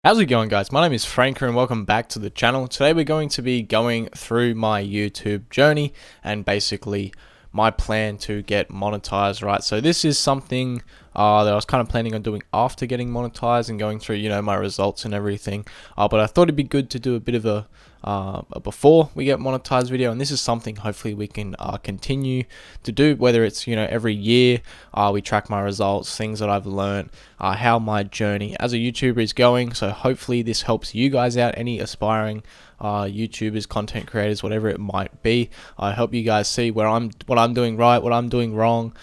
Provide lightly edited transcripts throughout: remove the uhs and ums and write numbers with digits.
How's it going, guys? My name is Franker and welcome back to the channel. Today we're going to be going through my YouTube journey and basically my plan to get monetized, right? So this is something that I was kind of planning on doing after getting monetized and going through, my results and everything. But I thought it'd be good to do a bit of a before we get monetized video, and this is something hopefully we can continue to do, whether it's every year we track my results, things that I've learned, how my journey as a YouTuber is going. So hopefully this helps you guys out, any aspiring YouTubers, content creators, whatever it might be. I help you guys see what I'm doing right, what I'm doing wrong.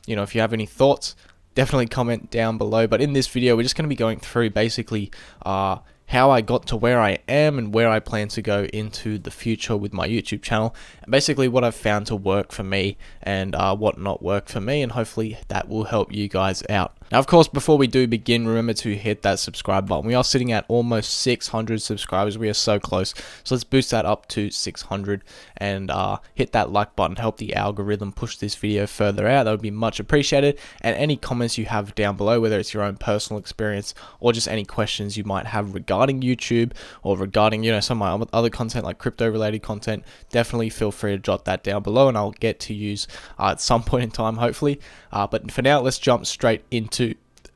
If you have any thoughts, definitely comment down below. But in this video we're just going to be going through basically how I got to where I am and where I plan to go into the future with my YouTube channel, and basically what I've found to work for me and what not work for me, and hopefully that will help you guys out. Now, of course, before we do begin, remember to hit that subscribe button. We are sitting at almost 600 subscribers. We are so close. So let's boost that up to 600 and hit that like button. Help the algorithm push this video further out. That would be much appreciated. And any comments you have down below, whether it's your own personal experience or just any questions you might have regarding YouTube or regarding, some of my other content like crypto related content, definitely feel free to jot that down below and I'll get to use at some point in time, hopefully. But for now, let's jump straight into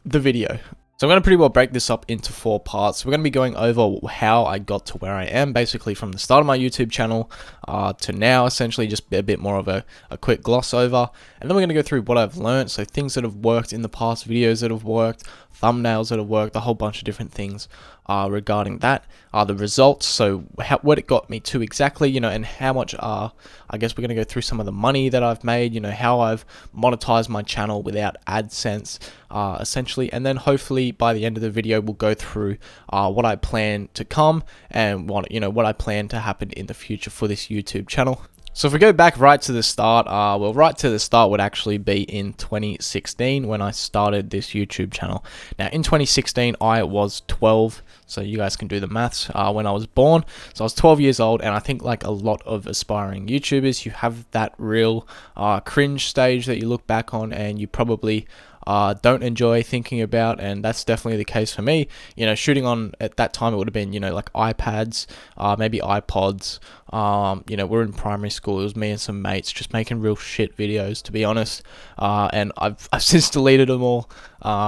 the video. So I'm going to pretty well break this up into 4 parts. We're going to be going over how I got to where I am, basically from the start of my YouTube channel to now, essentially just a bit more of a quick gloss over. And then we're going to go through what I've learned, so things that have worked in the past, videos that have worked, thumbnails that have worked, a whole bunch of different things regarding that. The results, so what it got me to exactly, and how much, I guess we're going to go through some of the money that I've made, how I've monetized my channel without AdSense, essentially. And then hopefully by the end of the video, we'll go through what I plan to come and what I plan to happen in the future for this YouTube channel. So if we go back right to the start, right to the start would actually be in 2016 when I started this YouTube channel. Now in 2016, I was 12, so you guys can do the maths when I was born. So I was 12 years old, and I think like a lot of aspiring YouTubers, you have that real cringe stage that you look back on and you probably don't enjoy thinking about, and that's definitely the case for me. Shooting on at that time, it would have been like iPads, maybe iPods. We're in primary school. It was me and some mates just making real shit videos, to be honest. And I've since deleted them all.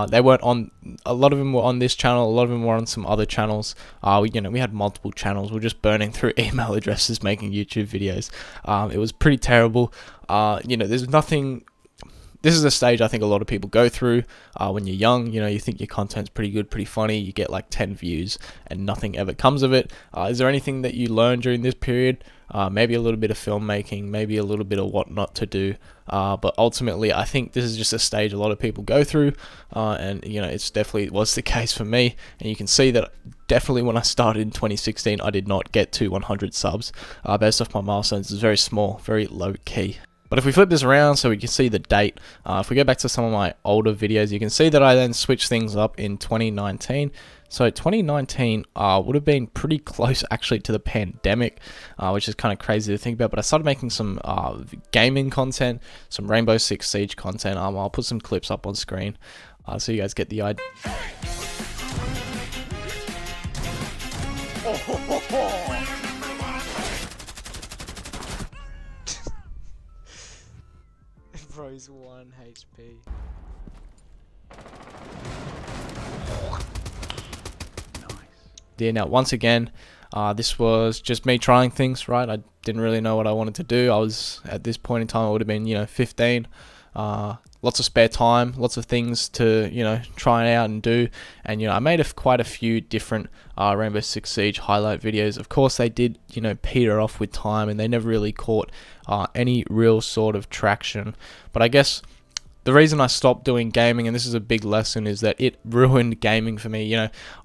They weren't on. A lot of them were on this channel. A lot of them were on some other channels. We had multiple channels. We're just burning through email addresses making YouTube videos. It was pretty terrible. There's nothing. This is a stage I think a lot of people go through when you're young. You think your content's pretty good, pretty funny. You get like 10 views and nothing ever comes of it. Is there anything that you learned during this period? Maybe a little bit of filmmaking, maybe a little bit of what not to do. But ultimately, I think this is just a stage a lot of people go through. And, it's definitely was the case for me. And you can see that definitely when I started in 2016, I did not get to 100 subs. Based off my milestones, it's very small, very low key. But if we flip this around so we can see the date, if we go back to some of my older videos, you can see that I then switched things up in 2019. So 2019 would have been pretty close actually to the pandemic, which is kind of crazy to think about. But I started making some gaming content, some Rainbow Six Siege content. I'll put some clips up on screen so you guys get the idea. Bro's 1 HP. Nice. Yeah, now once again, this was just me trying things, right? I didn't really know what I wanted to do. I was, at this point in time, I would have been, 15. Lots of spare time, lots of things to, try out and do. And, I made quite a few different Rainbow Six Siege highlight videos. Of course, they did, peter off with time and they never really caught any real sort of traction. But I guess the reason I stopped doing gaming, and this is a big lesson, is that it ruined gaming for me.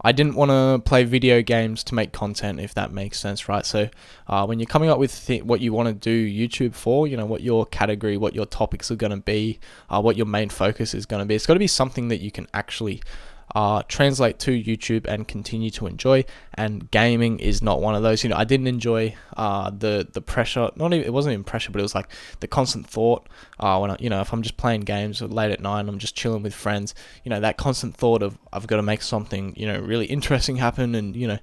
I didn't want to play video games to make content, if that makes sense, right? So when you're coming up with what you want to do YouTube for, what your category, what your topics are going to be, what your main focus is going to be, it's got to be something that you can actually translate to YouTube and continue to enjoy. And gaming is not one of those. I didn't enjoy the pressure. Not even, it wasn't even pressure, but it was like the constant thought when if I'm just playing games late at night and I'm just chilling with friends. That constant thought of I've got to make something really interesting happen, and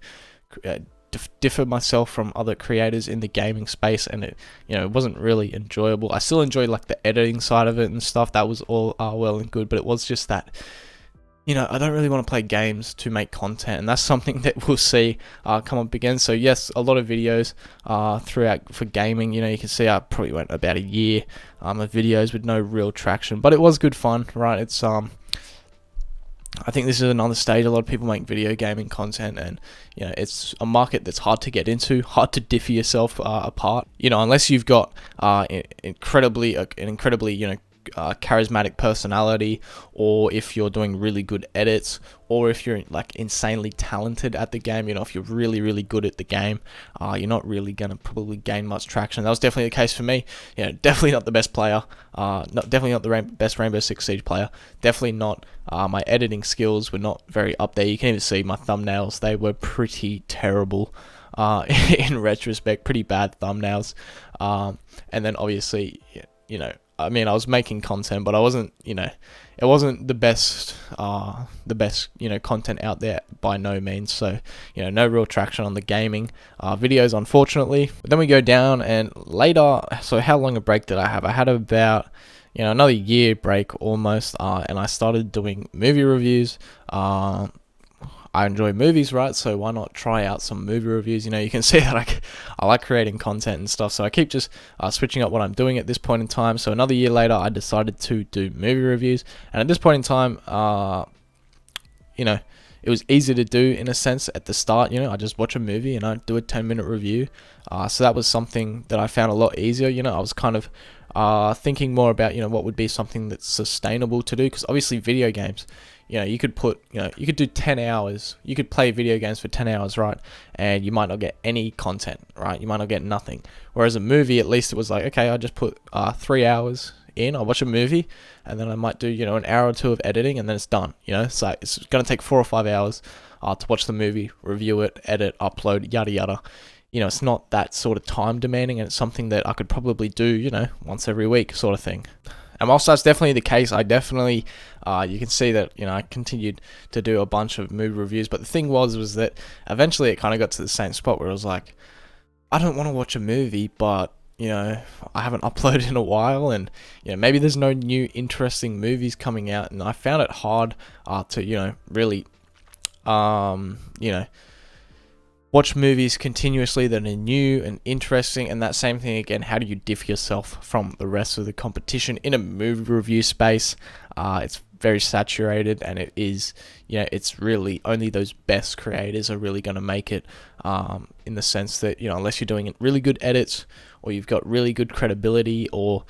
differ myself from other creators in the gaming space, and it wasn't really enjoyable. I still enjoyed like the editing side of it and stuff. That was all well and good, but it was just that I don't really want to play games to make content, and that's something that we'll see come up again. So yes, a lot of videos throughout for gaming. You can see I probably went about a year of videos with no real traction, but it was good fun, right? It's I think this is another stage. A lot of people make video gaming content, and it's a market that's hard to get into, hard to differ yourself apart. Unless you've got an incredibly charismatic personality, or if you're doing really good edits, or if you're like insanely talented at the game. If you're really good at the game, you're not really gonna probably gain much traction. That was definitely the case for me. Definitely not the best player, definitely not the best Rainbow Six Siege player, definitely not. My editing skills were not very up there. You can even see my thumbnails, they were pretty terrible. In retrospect, pretty bad thumbnails. And then obviously, I was making content, but I wasn't, it wasn't the best, content out there by no means. So, no real traction on the gaming videos, unfortunately. But then we go down, and later, so how long a break did I have? I had about, another year break almost, and I started doing movie reviews. I enjoy movies, right? So why not try out some movie reviews? You can see that I like creating content and stuff. So I keep just switching up what I'm doing at this point in time. So another year later, I decided to do movie reviews. And at this point in time, it was easy to do in a sense at the start. I just watch a movie and I do a 10-minute review. So that was something that I found a lot easier. I was kind of thinking more about, what would be something that's sustainable to do. Because obviously video games, you could you could do 10 hours. You could play video games for 10 hours, right? And you might not get any content, right? You might not get nothing. Whereas a movie, at least it was like, okay, I just put 3 hours in, I'll watch a movie, and then I might do, an hour or two of editing, and then it's done. It's like, it's going to take 4 or 5 hours to watch the movie, review it, edit, upload, yada yada. It's not that sort of time demanding, and it's something that I could probably do, once every week sort of thing. And whilst that's definitely the case, I definitely, you can see that, I continued to do a bunch of movie reviews. But the thing was that eventually it kind of got to the same spot where it was like, I don't want to watch a movie, but, I haven't uploaded in a while, and, maybe there's no new interesting movies coming out. And I found it hard to, really, watch movies continuously that are new and interesting. And that same thing again, how do you differ yourself from the rest of the competition in a movie review space? It's very saturated, and it is, it's really only those best creators are really going to make it, in the sense that, unless you're doing really good edits, or you've got really good credibility or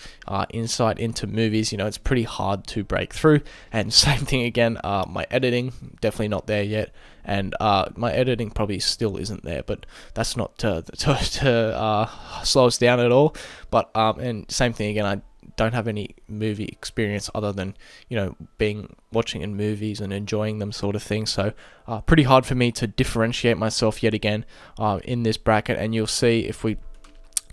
insight into movies, it's pretty hard to break through. And same thing again, my editing, definitely not there yet. And my editing probably still isn't there, but that's not to slow us down at all. But and same thing again, I don't have any movie experience other than watching in movies and enjoying them sort of thing. So pretty hard for me to differentiate myself yet again in this bracket. And you'll see if we,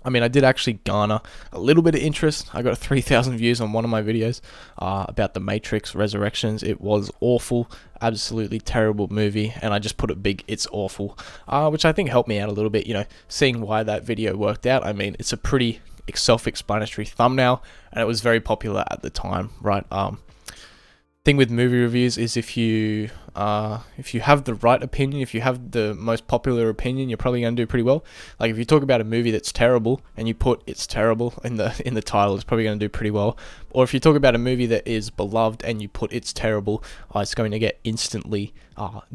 I did actually garner a little bit of interest. I got 3,000 views on one of my videos about the Matrix Resurrections. It was awful, absolutely terrible movie, and I just put it big, it's awful, which I think helped me out a little bit, seeing why that video worked out. It's a pretty self-explanatory thumbnail, and it was very popular at the time, right? Thing with movie reviews is if you have the right opinion, if you have the most popular opinion, you're probably going to do pretty well. Like if you talk about a movie that's terrible and you put "it's terrible" in the title, it's probably going to do pretty well. Or if you talk about a movie that is beloved and you put "it's terrible," it's going to get instantly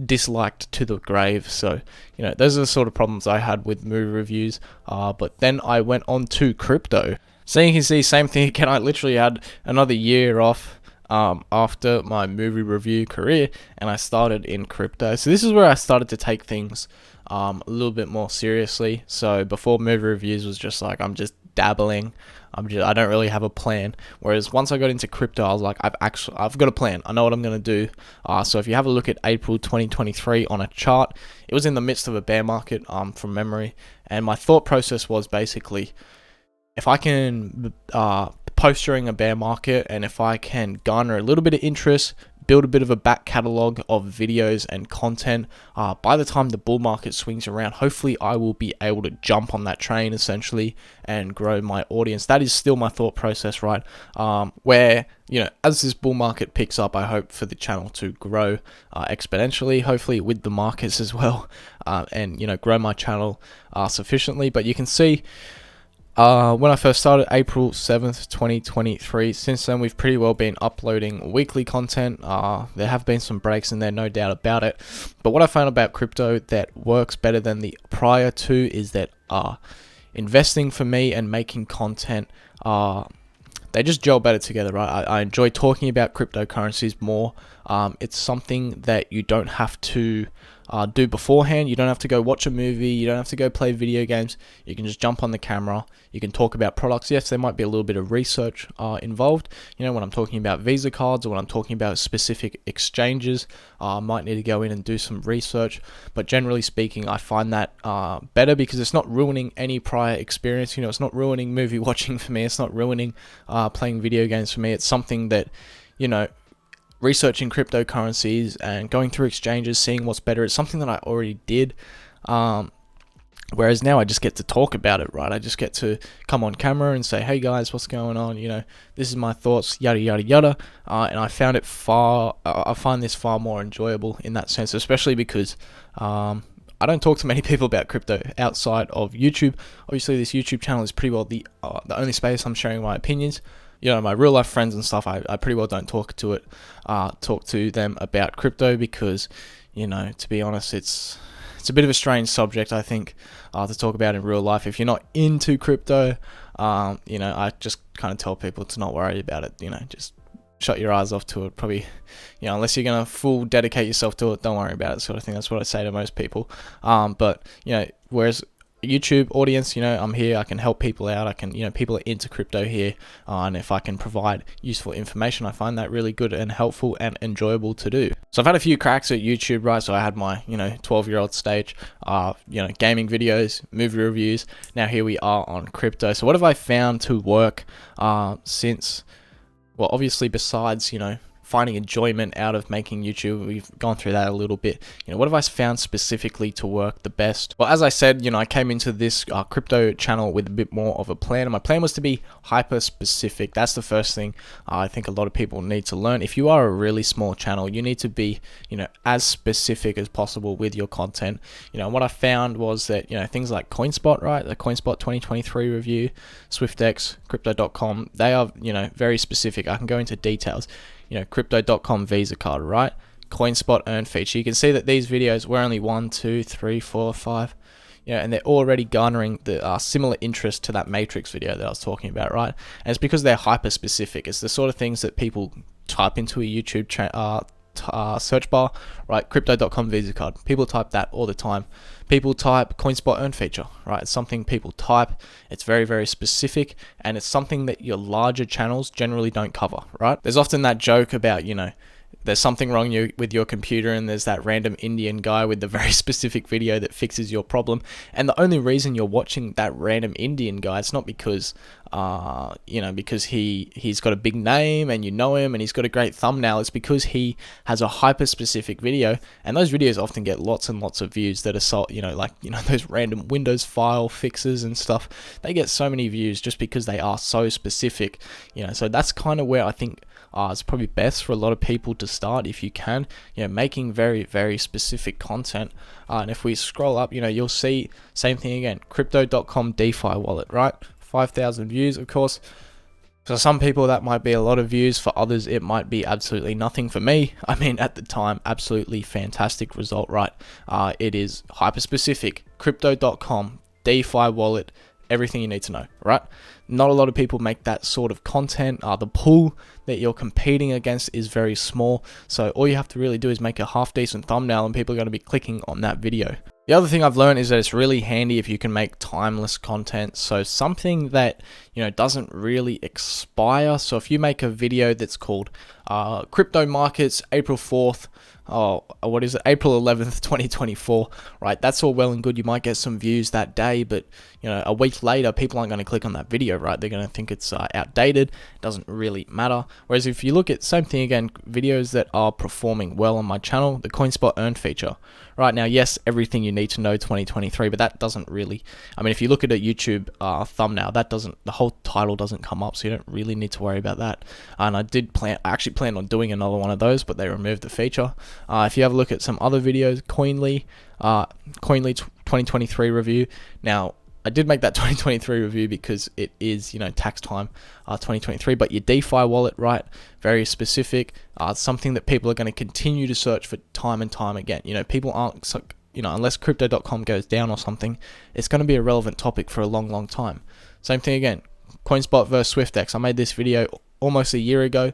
disliked to the grave. So those are the sort of problems I had with movie reviews. But then I went on to crypto. So you can see, same thing again. I literally had another year off after my movie review career, and I started in crypto. So this is where I started to take things a little bit more seriously. So before, movie reviews was just like, I'm just dabbling. I don't really have a plan. Whereas once I got into crypto, I was like, I've got a plan. I know what I'm gonna do. So if you have a look at April 2023 on a chart, it was in the midst of a bear market, from memory, and my thought process was basically, if I can post during a bear market, and if I can garner a little bit of interest, build a bit of a back catalog of videos and content, by the time the bull market swings around, hopefully I will be able to jump on that train essentially and grow my audience. That is still my thought process, right? Where, as this bull market picks up, I hope for the channel to grow exponentially, hopefully with the markets as well, and grow my channel sufficiently. But you can see, when I first started, April 7th, 2023, since then we've pretty well been uploading weekly content. There have been some breaks in there, no doubt about it. But what I found about crypto that works better than the prior two is that investing for me and making content, they just gel better together, right? I enjoy talking about cryptocurrencies more. It's something that you don't have to do beforehand. You don't have to go watch a movie. You don't have to go play video games. You can just jump on the camera. You can talk about products. Yes, there might be a little bit of research involved. When I'm talking about Visa cards or when I'm talking about specific exchanges, I might need to go in and do some research. But generally speaking, I find that better because it's not ruining any prior experience. It's not ruining movie watching for me. It's not ruining playing video games for me. It's something that, researching cryptocurrencies and going through exchanges, seeing what's better, it's something that I already did. Whereas now I just get to talk about it, right? I just get to come on camera and say, hey guys, what's going on? This is my thoughts, yada, yada, yada. And I find this far more enjoyable in that sense, especially because, I don't talk to many people about crypto outside of YouTube. Obviously, this YouTube channel is pretty well the only space I'm sharing my opinions. My real life friends and stuff, I pretty well don't talk to them about crypto because, to be honest, it's a bit of a strange subject, I think, to talk about in real life. If you're not into crypto, I just kind of tell people to not worry about it. Just shut your eyes off to it. Probably, unless you're gonna full dedicate yourself to it, don't worry about it, sort of thing. That's what I say to most people. But whereas YouTube audience, I'm here, I can help people out, I can, people are into crypto here, and if I can provide useful information, I find that really good and helpful and enjoyable to do. So I've had a few cracks at YouTube, right? So I had my, 12-year-old stage, gaming videos, movie reviews. Now here we are on crypto. So what have I found to work since, well, obviously besides, finding enjoyment out of making YouTube, we've gone through that a little bit. What have I found specifically to work the best? Well, as I said, I came into this crypto channel with a bit more of a plan, and my plan was to be hyper specific. That's the first thing I think a lot of people need to learn. If you are a really small channel, you need to be, as specific as possible with your content. What I found was that, things like Coinspot, right? The Coinspot 2023 review, Swyftx, crypto.com, they are, very specific. I can go into details. Crypto.com Visa card, right? Coinspot earn feature. You can see that these videos were only 1, 2, 3, 4, 5, and they're already garnering the similar interest to that Matrix video that I was talking about, right? And it's because they're hyper specific. It's the sort of things that people type into a YouTube search bar, right? Crypto.com Visa card. People type that all the time. People type Coinspot earn feature, right? It's something people type. It's very, very specific, and it's something that your larger channels generally don't cover, right? There's often that joke about, there's something wrong with your computer, and there's that random Indian guy with the very specific video that fixes your problem. And the only reason you're watching that random Indian guy, it's not because, because he's got a big name and you know him and he's got a great thumbnail. It's because he has a hyper specific video, and those videos often get lots and lots of views that are those random Windows file fixes and stuff. They get so many views just because they are so specific. So that's kind of where I think it's probably best for a lot of people to start if you can, making very, very specific content. And if we scroll up, you'll see same thing again, crypto.com DeFi wallet, right? 5,000 views, of course. For some people that might be a lot of views, for others it might be absolutely nothing. For me, at the time, absolutely fantastic result, right? It is hyper specific, crypto.com DeFi wallet, everything you need to know, right? Not a lot of people make that sort of content. The pool that you're competing against is very small, so all you have to really do is make a half decent thumbnail and people are going to be clicking on that video. The other thing I've learned is that it's really handy if you can make timeless content. So something that, doesn't really expire. So if you make a video that's called crypto markets April 4th, what is it, April 11th 2024, right? That's all well and good. You might get some views that day, but a week later people aren't going to click on that video, right? They're going to think it's outdated. It doesn't really matter. Whereas if you look at, same thing again, videos that are performing well on my channel, the Coinspot earn feature, right? Now, yes, everything you need to know 2023, but that doesn't really, if you look at a YouTube thumbnail, the whole title doesn't come up, so you don't really need to worry about that. And I actually planned on doing another one of those, but they removed the feature. If you have a look at some other videos, Coinly 2023 review. Now, I did make that 2023 review because it is, tax time 2023, but your DeFi wallet, right? Very specific, something that people are going to continue to search for time and time again. People aren't, unless crypto.com goes down or something, it's going to be a relevant topic for a long, long time. Same thing again, Coinspot versus Swyftx. I made this video almost a year ago,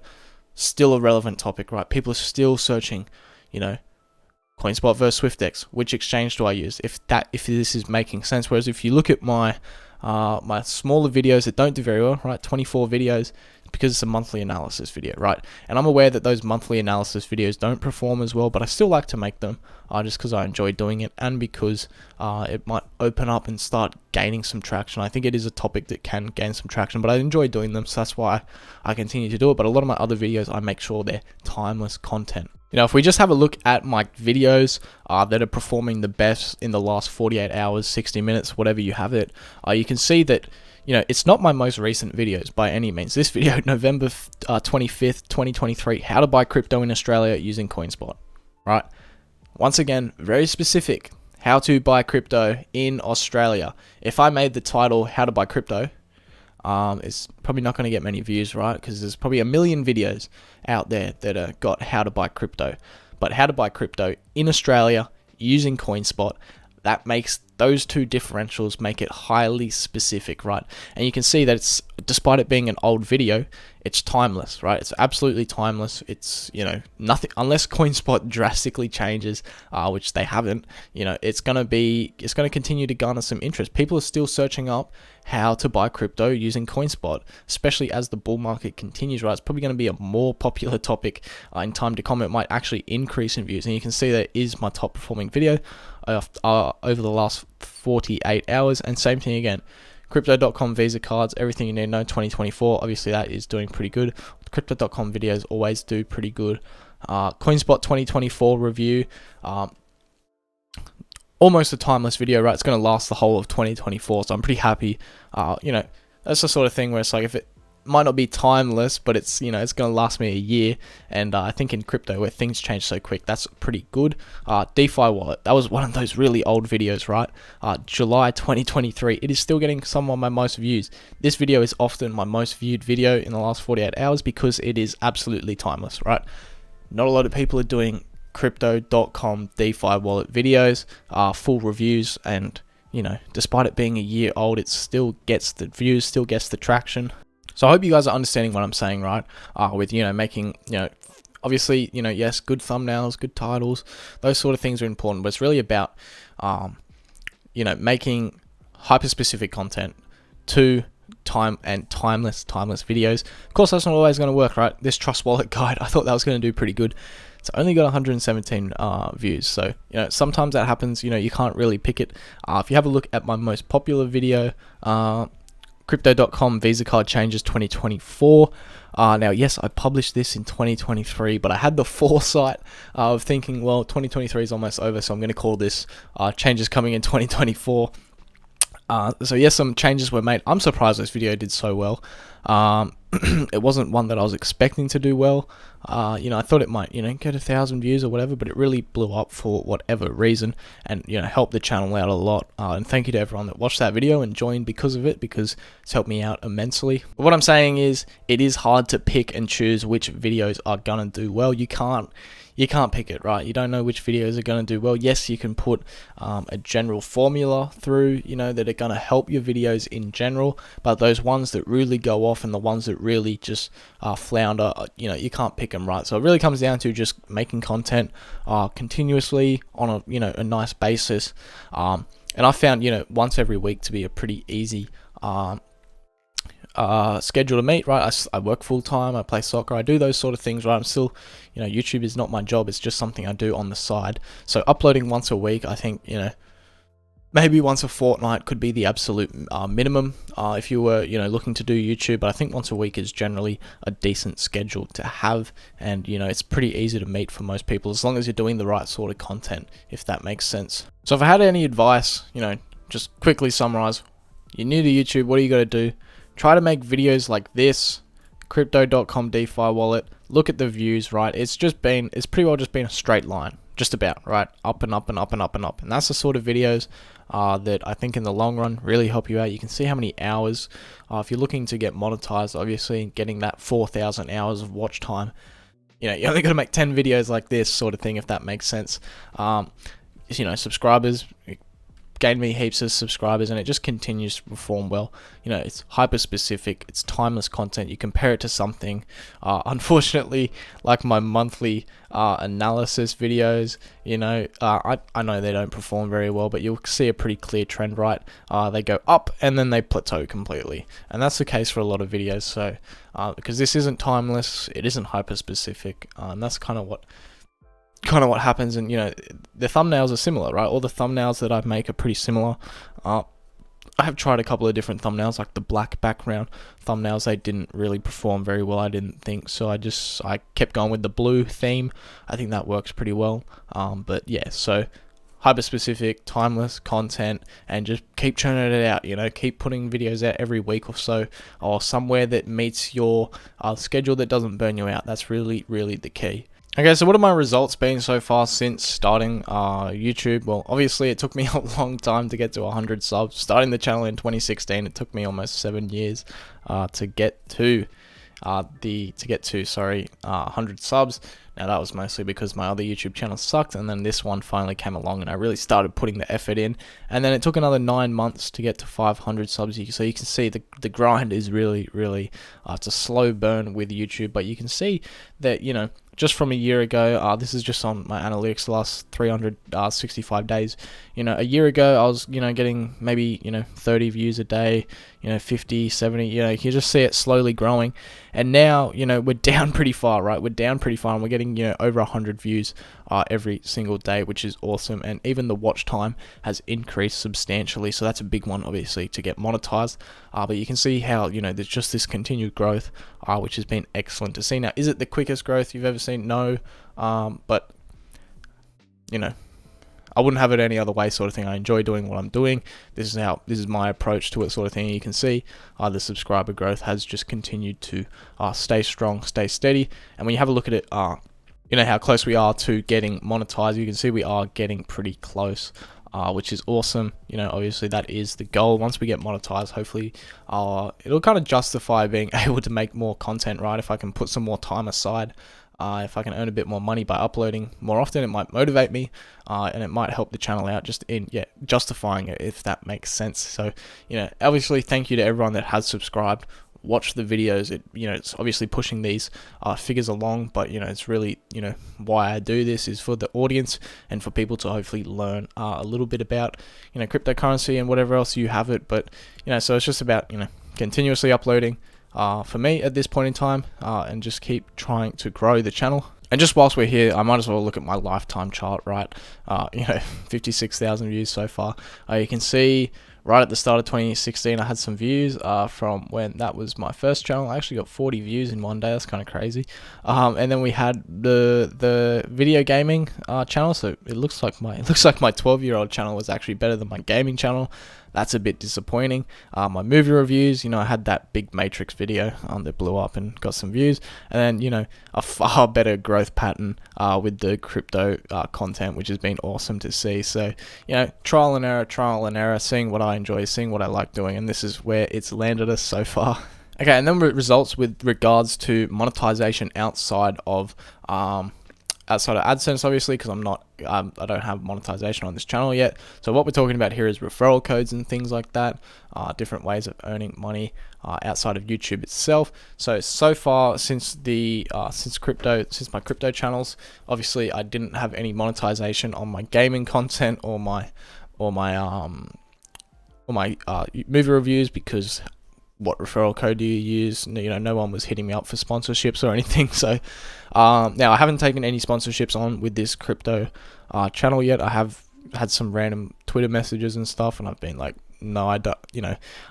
still a relevant topic, right? People are still searching, Coinspot versus Swyftx. Which exchange do I use? If this is making sense. Whereas if you look at my my smaller videos that don't do very well, right? 24 videos, because it's a monthly analysis video, right? And I'm aware that those monthly analysis videos don't perform as well, but I still like to make them just because I enjoy doing it, and because it might open up and start gaining some traction. I think it is a topic that can gain some traction, but I enjoy doing them, so that's why I continue to do it. But a lot of my other videos, I make sure they're timeless content. If we just have a look at my videos that are performing the best in the last 48 hours, 60 minutes, whatever you have it, you can see that, it's not my most recent videos by any means. This video, November 25th, 2023, how to buy crypto in Australia using Coinspot, right? Once again, very specific, how to buy crypto in Australia. If I made the title, how to buy crypto, it's probably not going to get many views, right? Because there's probably a million videos out there that got how to buy crypto. But how to buy crypto in Australia using Coinspot, that makes those two differentials make it highly specific, right? And you can see that it's, despite it being an old video, it's timeless, right? It's absolutely timeless. It's, nothing, unless Coinspot drastically changes, which they haven't, it's going to continue to garner some interest. People are still searching up how to buy crypto using Coinspot, especially as the bull market continues, right? It's probably going to be a more popular topic in time to come. It might actually increase in views. And you can see that is my top performing video over the last 48 hours. And same thing again, crypto.com Visa cards, everything you need to know 2024. Obviously that is doing pretty good. Crypto.com videos always do pretty good. Coinspot 2024 review, almost a timeless video, right? It's going to last the whole of 2024, so I'm pretty happy. That's the sort of thing where it's like, if it might not be timeless, but it's, it's going to last me a year. And I think in crypto, where things change so quick, that's pretty good. DeFi wallet, that was one of those really old videos, right? July 2023, it is still getting some of my most views. This video is often my most viewed video in the last 48 hours because it is absolutely timeless, right? Not a lot of people are doing crypto.com DeFi wallet videos, full reviews, and despite it being a year old, it still gets the views, still gets the traction. So I hope you guys are understanding what I'm saying, right? With making, obviously, yes, good thumbnails, good titles, those sort of things are important, but it's really about making hyper specific content to time and timeless videos. Of course, that's not always going to work, right? This Trust Wallet guide, I thought that was going to do pretty good. It's only got 117 views, so sometimes that happens. You can't really pick it. If you have a look at my most popular video, crypto.com Visa card changes 2024. Now, yes, I published this in 2023, but I had the foresight of thinking, well, 2023 is almost over, so I'm going to call this changes coming in 2024. So yes, some changes were made. I'm surprised this video did so well. It wasn't one that I was expecting to do well. I thought it might, get 1,000 views or whatever, but it really blew up for whatever reason, and helped the channel out a lot. And thank you to everyone that watched that video and joined because of it, because it's helped me out immensely. But what I'm saying is, it is hard to pick and choose which videos are gonna do well. You can't you can't pick it, right? You don't know which videos are going to do well. Yes, you can put a general formula through, that are going to help your videos in general, but those ones that really go off and the ones that really just flounder, you can't pick them, right? So it really comes down to just making content continuously on a nice basis. And I found, once every week to be a pretty easy schedule to meet, right? I work full time, I play soccer, I do those sort of things, right? I'm still, YouTube is not my job, it's just something I do on the side. So uploading once a week, I think, maybe once a fortnight could be the absolute minimum if you were, looking to do YouTube. But I think once a week is generally a decent schedule to have, and it's pretty easy to meet for most people as long as you're doing the right sort of content, if that makes sense. So if I had any advice, just quickly summarize: you're new to YouTube, what do you got to do? Try to make videos like this, crypto.com DeFi wallet. Look at the views, right? It's pretty well just been a straight line, just about, right? Up and up and up and up and up. And that's the sort of videos that I think in the long run really help you out. You can see how many hours, if you're looking to get monetized, obviously getting that 4,000 hours of watch time, you only got to make 10 videos like this sort of thing, if that makes sense. Subscribers, gained me heaps of subscribers, and it just continues to perform well. It's hyper specific, it's timeless content. You compare it to something, unfortunately, like my monthly analysis videos, I know they don't perform very well, but you'll see a pretty clear trend, right? They go up and then they plateau completely, and that's the case for a lot of videos. So because this isn't timeless, it isn't hyper specific, and that's kind of what happens. And the thumbnails are similar, right? All the thumbnails that I make are pretty similar. I have tried a couple of different thumbnails, like the black background thumbnails. They didn't really perform very well, I didn't think, so I kept going with the blue theme. I think that works pretty well. But yeah, so hyper specific, timeless content, and just keep churning it out. Keep putting videos out every week or so, or somewhere that meets your schedule, that doesn't burn you out. That's really, really the key. Okay, so what have my results been so far since starting YouTube? Well, obviously it took me a long time to get to 100 subs. Starting the channel in 2016, it took me almost 7 years to get to 100 subs. Now that was mostly because my other YouTube channel sucked, and then this one finally came along and I really started putting the effort in. And then it took another 9 months to get to 500 subs. So you can see the grind is really, really, it's a slow burn with YouTube, but you can see that, just from a year ago, this is just on my analytics, the last 365 days. A year ago I was, getting maybe, 30 views a day, 50, 70, you can just see it slowly growing. And now, we're down pretty far, right? We're down pretty far, and we're getting, over 100 views every single day, which is awesome. And even the watch time has increased substantially, so that's a big one, obviously, to get monetized. But you can see how, there's just this continued growth, which has been excellent to see. Now, is it the quickest growth you've ever seen? No, but I wouldn't have it any other way, sort of thing. I enjoy doing what I'm doing. This is my approach to it, sort of thing. You can see the subscriber growth has just continued to stay strong, stay steady. And when you have a look at it, how close we are to getting monetized, you can see we are getting pretty close, which is awesome. Obviously that is the goal. Once we get monetized, hopefully it'll kind of justify being able to make more content, right? If I can put some more time aside, if I can earn a bit more money by uploading more often, it might motivate me, and it might help the channel out just in justifying it, if that makes sense. So obviously thank you to everyone that has subscribed, watch the videos. It's obviously pushing these figures along, but it's really why I do this is for the audience and for people to hopefully learn a little bit about cryptocurrency and whatever else you have it. But so it's just about continuously uploading for me at this point in time, and just keep trying to grow the channel. And just whilst we're here, I might as well look at my lifetime chart, right? 56,000 views so far. You can see right at the start of 2016, I had some views from when that was my first channel. I actually got 40 views in one day. That's kind of crazy. And then we had the video gaming channel. So it looks like my 12-year-old channel was actually better than my gaming channel. That's a bit disappointing. My movie reviews, I had that big Matrix video that blew up and got some views. And then, a far better growth pattern with the crypto content, which has been awesome to see. So, trial and error, seeing what I enjoy, seeing what I like doing. And this is where it's landed us so far. Okay, and then results with regards to monetization outside of outside of AdSense, obviously, because I don't have monetization on this channel yet. So what we're talking about here is referral codes and things like that, different ways of earning money outside of YouTube itself. So far since my crypto channels, obviously I didn't have any monetization on my gaming content or my movie reviews, because what referral code do you use? No one was hitting me up for sponsorships or anything. So now I haven't taken any sponsorships on with this crypto channel yet. I have had some random Twitter messages and stuff, and I've been like, no, I don't,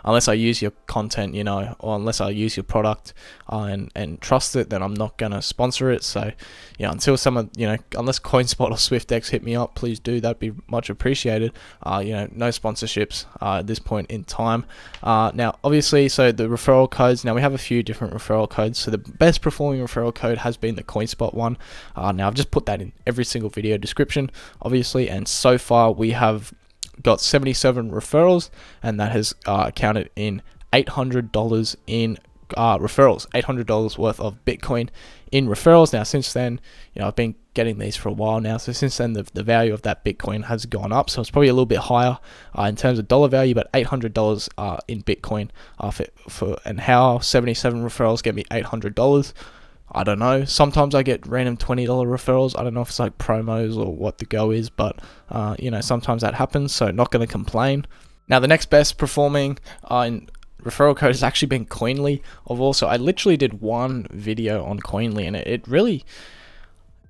unless I use your content, or unless I use your product and trust it, then I'm not going to sponsor it. So, until someone, unless Coinspot or Swyftx hit me up, please do. That'd be much appreciated. No sponsorships at this point in time. Now, obviously, so the referral codes, now we have a few different referral codes. So the best performing referral code has been the Coinspot one. Now, I've just put that in every single video description, obviously, and so far we have got 77 referrals, and that has counted in $800 in referrals, $800 worth of Bitcoin in referrals. Now, since then, I've been getting these for a while now, so since then the value of that Bitcoin has gone up, so it's probably a little bit higher in terms of dollar value, but $800 in Bitcoin and how 77 referrals get me $800. I don't know. Sometimes I get random $20 referrals. I don't know if it's like promos or what the go is, but sometimes that happens, so not going to complain. Now, the next best performing in referral code has actually been Coinly. I literally did one video on Coinly, and it really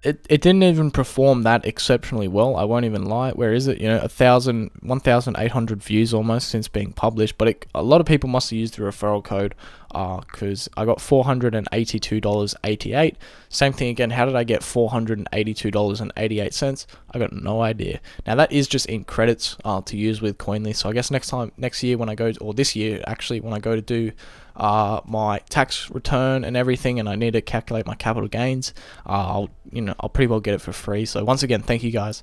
it didn't even perform that exceptionally well. I won't even lie. Where is it? 1,800 views almost since being published, but a lot of people must have used the referral code because I got $482.88. Same thing again. How did I get $482.88? I got no idea. Now that is just in credits to use with Coinly. So I guess next year when I go, or this year actually, when I go to do my tax return and everything, and I need to calculate my capital gains, I'll pretty well get it for free. So once again, thank you guys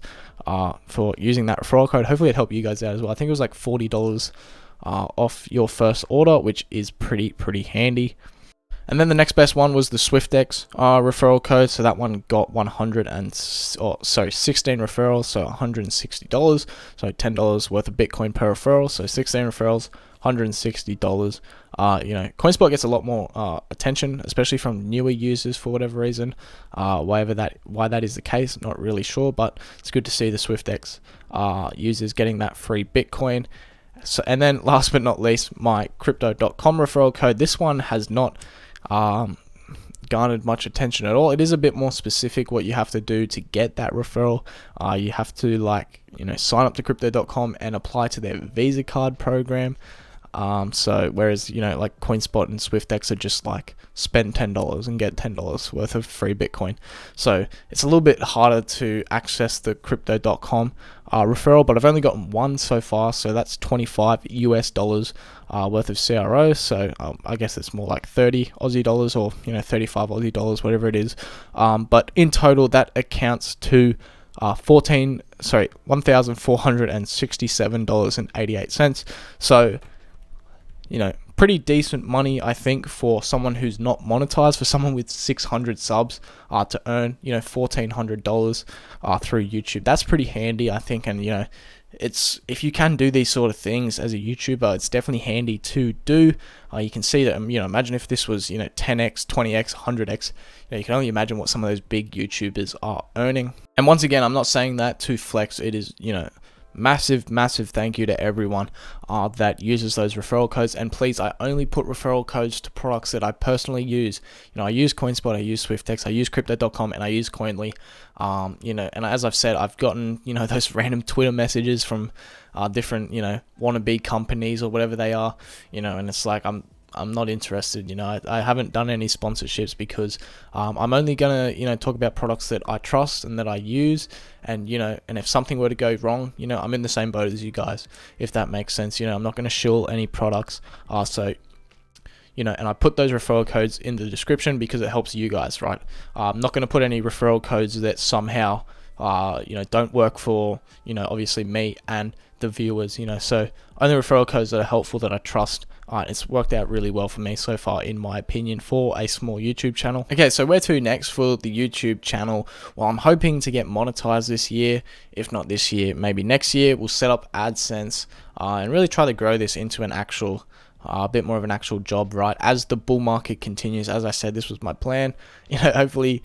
for using that referral code. Hopefully it helped you guys out as well. I think it was like $40 off your first order, which is pretty handy. And then the next best one was the Swyftx referral code. So that one got 16 referrals, so $160. So $10 worth of Bitcoin per referral. So 16 referrals, $160. Coinspot gets a lot more attention, especially from newer users for whatever reason. Why that is the case, not really sure, but it's good to see the Swyftx users getting that free Bitcoin. So, and then last but not least, my crypto.com referral code. This one has not garnered much attention at all. It is a bit more specific what you have to do to get that referral. You have to sign up to crypto.com and apply to their Visa card program. So whereas like Coinspot and Swyftx are just like spend $10 and get $10 worth of free Bitcoin. So it's a little bit harder to access the crypto.com referral, but I've only gotten one so far, so that's $25 worth of CRO. So I guess it's more like 30 Aussie dollars or 35 Aussie dollars, whatever it is. But in total that accounts to $1,467.88. So pretty decent money, I think, for someone who's not monetized, for someone with 600 subs to earn, $1,400 through YouTube. That's pretty handy, I think. And, it's, if you can do these sort of things as a YouTuber, it's definitely handy to do. You can see that, imagine if this was, 10x, 20x, 100x, you can only imagine what some of those big YouTubers are earning. And once again, I'm not saying that to flex. It is, massive thank you to everyone that uses those referral codes. And please, I only put referral codes to products that I personally use. I use Coinspot, I use Swyftx, I use crypto.com, and I use Coinly. And as I've said, I've gotten those random Twitter messages from different wannabe companies or whatever they are, and it's like I'm not interested. I haven't done any sponsorships because I'm only gonna talk about products that I trust and that I use. And and if something were to go wrong, I'm in the same boat as you guys, if that makes sense. I'm not gonna shill any products. And I put those referral codes in the description because it helps you guys, right? I'm not gonna put any referral codes that somehow don't work for, obviously me and the viewers, so only referral codes that are helpful, that I trust. It's worked out really well for me so far, in my opinion, for a small YouTube channel. Okay, so where to next for the YouTube channel? Well, I'm hoping to get monetized this year. If not this year, maybe next year. We'll set up AdSense and really try to grow this into an actual a bit more of an actual job, right? As the bull market continues, as I said, this was my plan. Hopefully,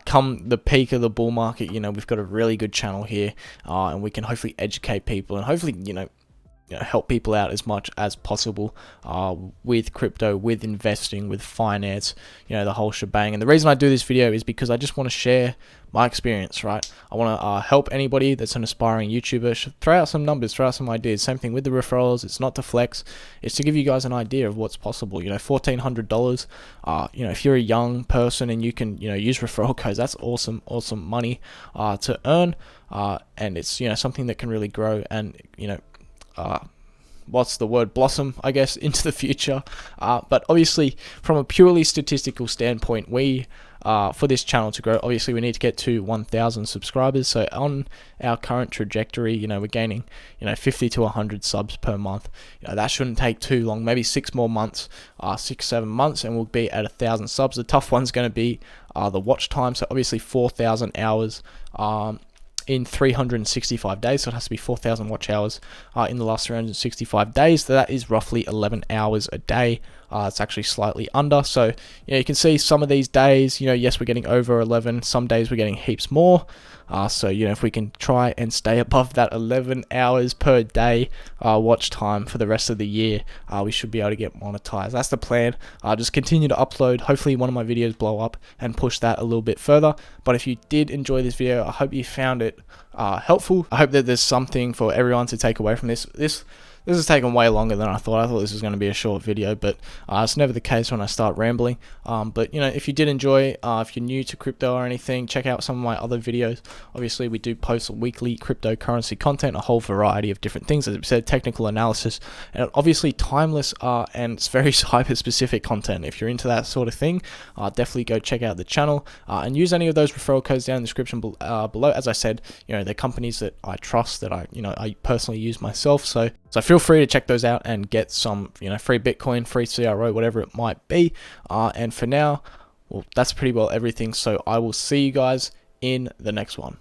come the peak of the bull market, we've got a really good channel here, and we can hopefully educate people and hopefully, help people out as much as possible with crypto, with investing, with finance, the whole shebang. And the reason I do this video is because I just want to share my experience, right? I want to help anybody that's an aspiring YouTuber. Throw out some numbers, throw out some ideas. Same thing with the referrals. It's not to flex. It's to give you guys an idea of what's possible. $1,400. If you're a young person and you can, use referral codes, that's awesome money to earn. And it's, something that can really grow and, blossom, I guess, into the future. But obviously, from a purely statistical standpoint, we for this channel to grow, obviously we need to get to 1,000 subscribers. So on our current trajectory, we're gaining 50 to 100 subs per month. That shouldn't take too long, maybe 6 more months, 6-7 months, and we'll be at 1,000 subs. The tough one's going to be the watch time. So obviously 4,000 hours in 365 days, so it has to be 4,000 watch hours in the last 365 days. So that is roughly 11 hours a day. It's actually slightly under. So you can see some of these days, yes, we're getting over 11. Some days we're getting heaps more. So if we can try and stay above that 11 hours per day watch time for the rest of the year, we should be able to get monetized. That's the plan. Just continue to upload. Hopefully one of my videos blow up and push that a little bit further. But if you did enjoy this video, I hope you found it helpful. I hope that there's something for everyone to take away from this. This has taken way longer than I thought. I thought this was going to be a short video, but it's never the case when I start rambling. But if you did enjoy, if you're new to crypto or anything, check out some of my other videos. Obviously, we do post weekly cryptocurrency content, a whole variety of different things. As I said, technical analysis, and obviously timeless and it's very cyber-specific content. If you're into that sort of thing, definitely go check out the channel and use any of those referral codes down in the description below. As I said, they're companies that I trust, that I personally use myself. So feel free to check those out and get some, free Bitcoin, free CRO, whatever it might be. And for now, well, that's pretty well everything. So I will see you guys in the next one.